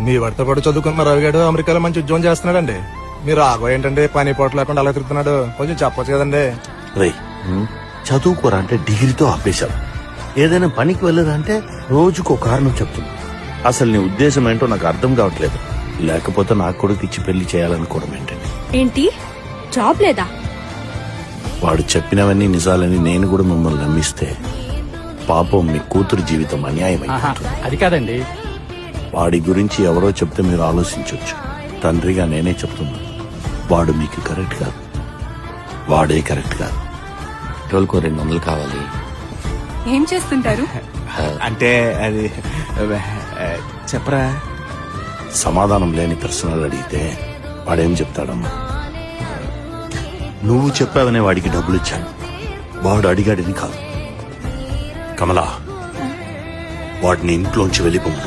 మీ వాడితో పాటు చదువుకున్న రవి గారు అమెరికాలో మంచి ఉద్యోగం చేస్తున్నాడండి. మీరు రాఘవ ఏంటంటే పని పోటు లేకుండా అలా తిరుగుతున్నాడు, కొంచెం చెప్పొచ్చు కదండి. రేయ్ చదువుకోరా అంటే డిగ్రీతో ఆపేశావు, ఏదైనా పనికి వెళ్ళరా అంటే రోజుకో కారణం చెప్తున్నా. అసలు నీ ఉద్దేశం ఏంటో నాకు అర్థం కావట్లేదు. లేకపోతే నా కొడుకు ఇచ్చి పెళ్లి చేయాలనుకోవడం ఏంటండి? ఏంటి జాబ్ లేదా? వాడు చెప్పినవన్నీ నిజాలని నేను కూడా మిమ్మల్ని నమ్మిస్తే పాపం మీ కూతురు జీవితం అన్యాయం అయిపోతుంది. అది కాదండి, వాడి గురించి ఎవరో చెప్తే మీరు ఆలోచించవచ్చు. తండ్రిగా నేనే చెప్తున్నా, వాడు మీకు కరెక్ట్ కాదు, వాడే కరెక్ట్ కాదు. రోజుకో 200 కావాలి. ఏం చేస్తుంటారు? అంటే అది చెప్పరా. సమాధానం లేని ప్రశ్నలు అడిగితే వాడేం చెప్తాడమ్మా? నువ్వు చెప్పావనే వాడికి డబ్బులు ఇచ్చాను, వాడు అడిగాడని కాదు. కమలా, వాడిని ఇంట్లోంచి వెళ్ళిపోము.